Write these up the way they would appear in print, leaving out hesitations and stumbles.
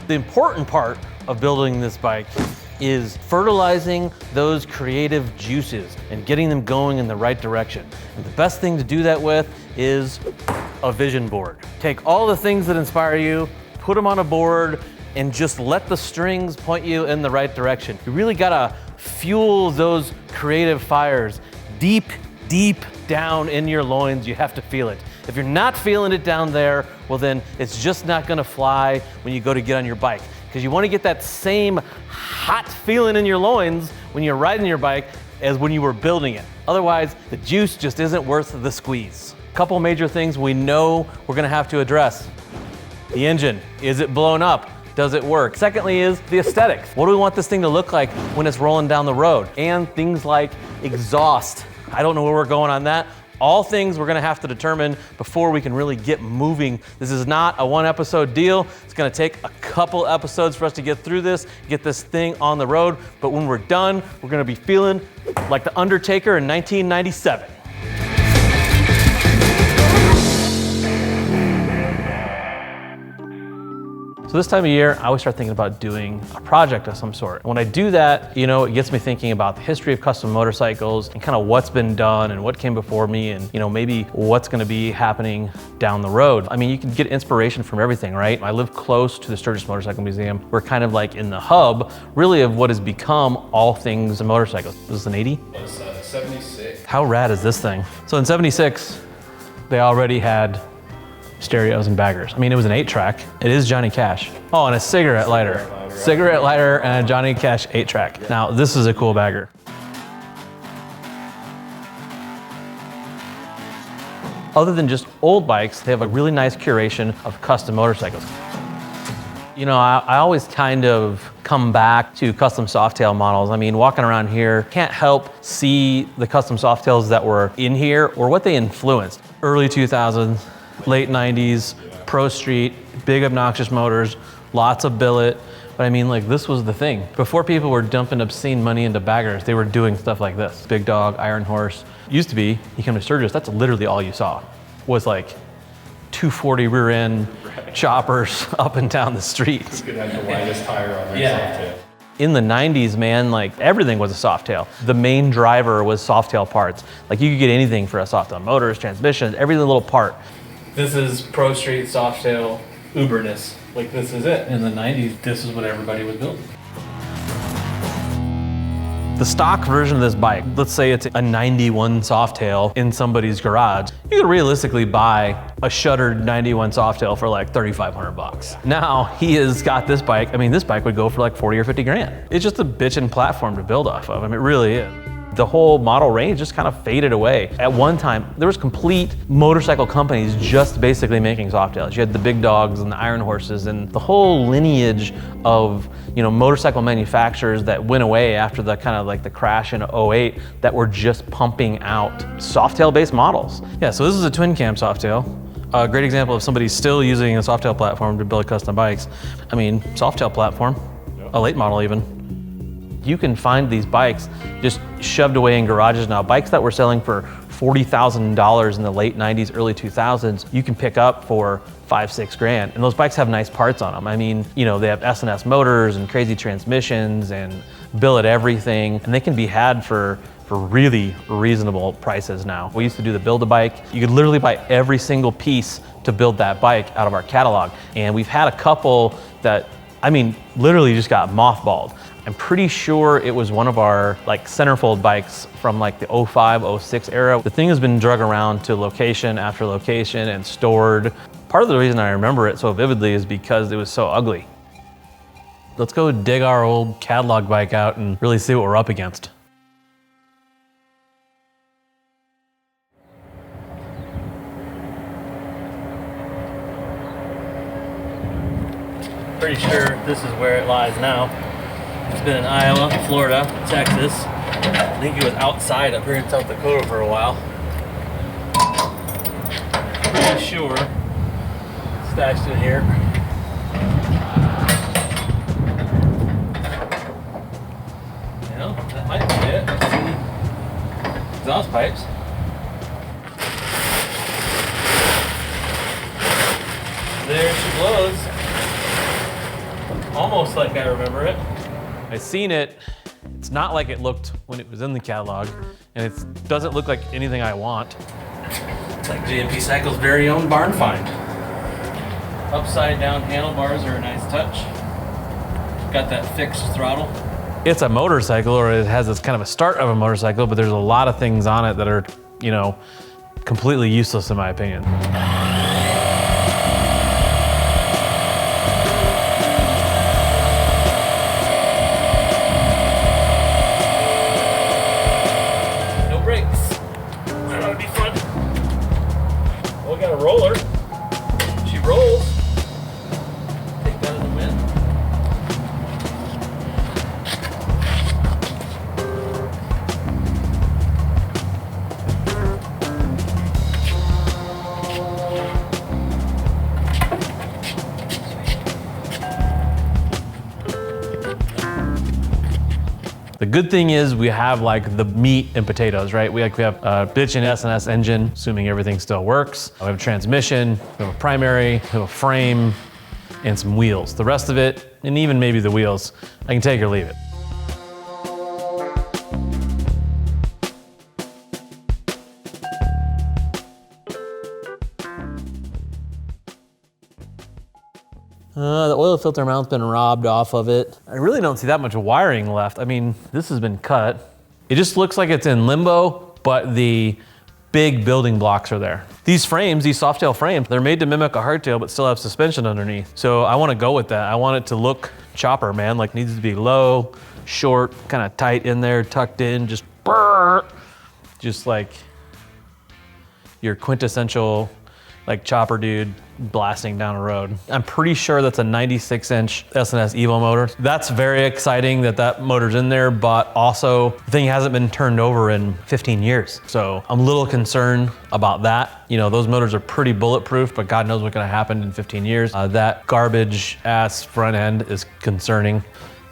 The important part of building this bike is fertilizing those creative juices and getting them going in the right direction. And the best thing to do that with is a vision board. Take all the things that inspire you, put them on a board, and just let the strings point you in the right direction. You really gotta fuel those creative fires deep, deep down in your loins. You have to feel it. If you're not feeling it down there, well then it's just not gonna fly when you go to get on your bike. Because you wanna get that same hot feeling in your loins when you're riding your bike as when you were building it. Otherwise, the juice just isn't worth the squeeze. A couple major things we know we're gonna have to address. The engine, is it blown up? Does it work? Secondly is the aesthetics. What do we want this thing to look like when it's rolling down the road? And things like exhaust. I don't know where we're going on that. All things we're gonna have to determine before we can really get moving. This is not a one episode deal. It's gonna take a couple episodes for us to get through this, get this thing on the road. But when we're done, we're gonna be feeling like the Undertaker in 1997. So this time of year, I always start thinking about doing a project of some sort. When I do that, you know, it gets me thinking about the history of custom motorcycles and kind of what's been done and what came before me and, you know, maybe what's gonna be happening down the road. I mean, you can get inspiration from everything, right? I live close to the Sturgis Motorcycle Museum. We're kind of like in the hub, really, of what has become all things motorcycles. Was this an 80? It was 76. How rad is this thing? So in 76, they already had stereos and baggers. I mean, it was an 8-track. It is Johnny Cash. Oh, and a cigarette lighter. Cigarette lighter and a Johnny Cash 8-track. Yeah. Now, this is a cool bagger. Other than just old bikes, they have a really nice curation of custom motorcycles. You know, I always kind of come back to custom Softail models. I mean, walking around here, can't help see the custom Softails that were in here or what they influenced. Early 2000s, late 90s, Pro Street, big obnoxious motors, lots of billet. But I mean, like, this was the thing. Before people were dumping obscene money into baggers, they were doing stuff like this. Big Dog, Iron Horse. Used to be, you come to Sturgis, that's literally all you saw. Was like 240 rear end choppers up and down the street. You could have the widest tire on their Softail. In the 90s, man, like everything was a Softail. The main driver was Softail parts. Like you could get anything for a Softail, motors, transmissions, every little part. This is Pro Street Softail Uberness. Like this is it. In the 90s, this is what everybody was building. The stock version of this bike, let's say it's a 91 Softail in somebody's garage, you could realistically buy a shuttered 91 Softail for like 3,500 bucks. Now he has got this bike. I mean, this bike would go for like 40 or 50 grand. It's just a bitchin' platform to build off of. I mean, it really is. The whole model range just kind of faded away. At one time, there was complete motorcycle companies just basically making Softails. You had the Big Dogs and the Iron Horses and the whole lineage of, you know, motorcycle manufacturers that went away after the kind of like the crash in 08 that were just pumping out Softail-based models. Yeah, so this is a twin cam Softail. A great example of somebody still using a Softail platform to build custom bikes. I mean, Softail platform, a late model even. You can find these bikes just shoved away in garages now. Bikes that were selling for $40,000 in the late 90s, early 2000s, you can pick up for 5-6 grand. And those bikes have nice parts on them. I mean, you know, they have S&S motors and crazy transmissions and billet everything, and they can be had for really reasonable prices now. We used to do the Build-A-Bike. You could literally buy every single piece to build that bike out of our catalog. And we've had a couple that, I mean, literally just got mothballed. I'm pretty sure it was one of our like centerfold bikes from like the 05, 06 era. The thing has been drug around to location after location and stored. Part of the reason I remember it so vividly is because it was so ugly. Let's go dig our old catalog bike out and really see what we're up against. Pretty sure this is where it lies now. It's been in Iowa, Florida, Texas. I think it was outside up here in South Dakota for a while. Pretty sure stashed in here. You know, that might be it. Let's see. Exhaust pipes. There she blows. almost like I remember it. I seen it. It's not like it looked when it was in the catalog, and it doesn't look like anything I want. It's like JMP Cycle's very own barn find. Upside down handlebars are a nice touch. Got that fixed throttle. It's a motorcycle, or it has this kind of a start of a motorcycle, but there's a lot of things on it that are, you know, completely useless in my opinion. No brakes. That ought to be fun. Well, we got a roller. She rolls. Take that in the wind. The good thing is we have like the meat and potatoes, right? We have a bitchin' S&S engine, assuming everything still works. We have a transmission, we have a primary, we have a frame, and some wheels. The rest of it, and even maybe the wheels, I can take or leave it. The oil filter mount's been robbed off of it. I really don't see that much wiring left. I mean, this has been cut. It just looks like it's in limbo, but the big building blocks are there. These frames, these Softail frames, they're made to mimic a hardtail, but still have suspension underneath. So I want to go with that. I want it to look chopper, man. Like, needs to be low, short, kind of tight in there, tucked in, just brrr. Just like your quintessential like chopper dude blasting down a road. I'm pretty sure that's a 96-inch S&S EVO motor. That's very exciting that that motor's in there, but also the thing hasn't been turned over in 15 years. So I'm a little concerned about that. You know, those motors are pretty bulletproof, but God knows what's gonna happen in 15 years. That garbage ass front end is concerning.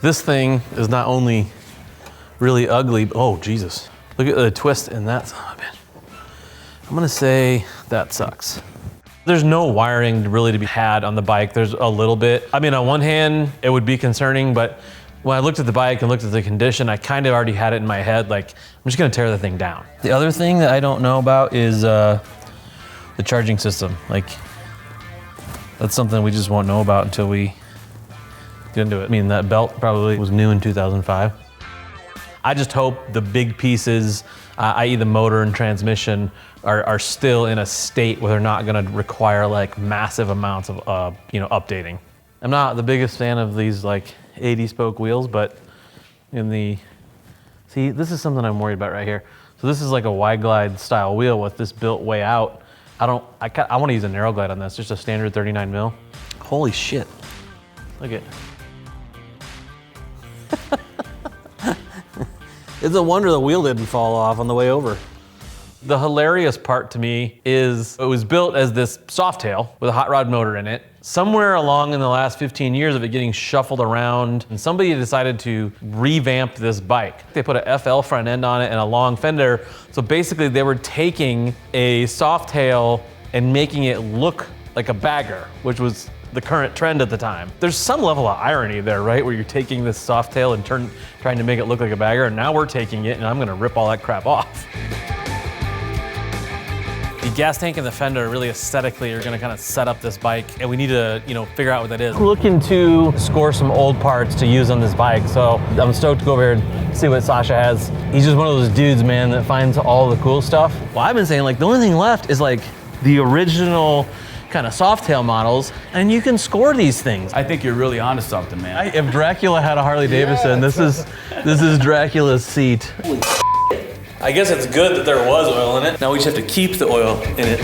This thing is not only really ugly, but, oh Jesus. Look at the twist in that son of a bitch. I'm gonna say that sucks. There's no wiring really to be had on the bike. There's a little bit. I mean, on one hand, it would be concerning, but when I looked at the bike and looked at the condition, I kind of already had it in my head, like, I'm just gonna tear the thing down. The other thing that I don't know about is the charging system. Like, that's something we just won't know about until we get into it. I mean, that belt probably was new in 2005. I just hope the big pieces, i.e. the motor and transmission, are still in a state where they're not gonna require like massive amounts of you know, updating. I'm not the biggest fan of these like 80 spoke wheels, but in the, see, this is something I'm worried about right here. So this is like a wide glide style wheel with this built way out. I wanna use a narrow glide on this, just a standard 39 mil. Holy shit, look at. It's a wonder the wheel didn't fall off on the way over. The hilarious part to me is it was built as this Softail with a hot rod motor in it. Somewhere along in the last 15 years of it getting shuffled around, and somebody decided to revamp this bike. They put a FL front end on it and a long fender. So basically they were taking a Softail and making it look like a bagger, which was the current trend at the time. There's some level of irony there, right? Where you're taking this Softail and trying to make it look like a bagger, and now we're taking it and I'm gonna rip all that crap off. The gas tank and the fender really aesthetically are gonna kind of set up this bike, and we need to, you know, figure out what that is. I'm looking to score some old parts to use on this bike, so I'm stoked to go over here and see what Sasha has. He's just one of those dudes, man, that finds all the cool stuff. Well, I've been saying, like, the only thing left is like the original kind of Softail models, and you can score these things. I think you're really onto something, man. If Dracula had a Harley Davidson, this is Dracula's seat. I guess it's good that there was oil in it. Now we just have to keep the oil in it.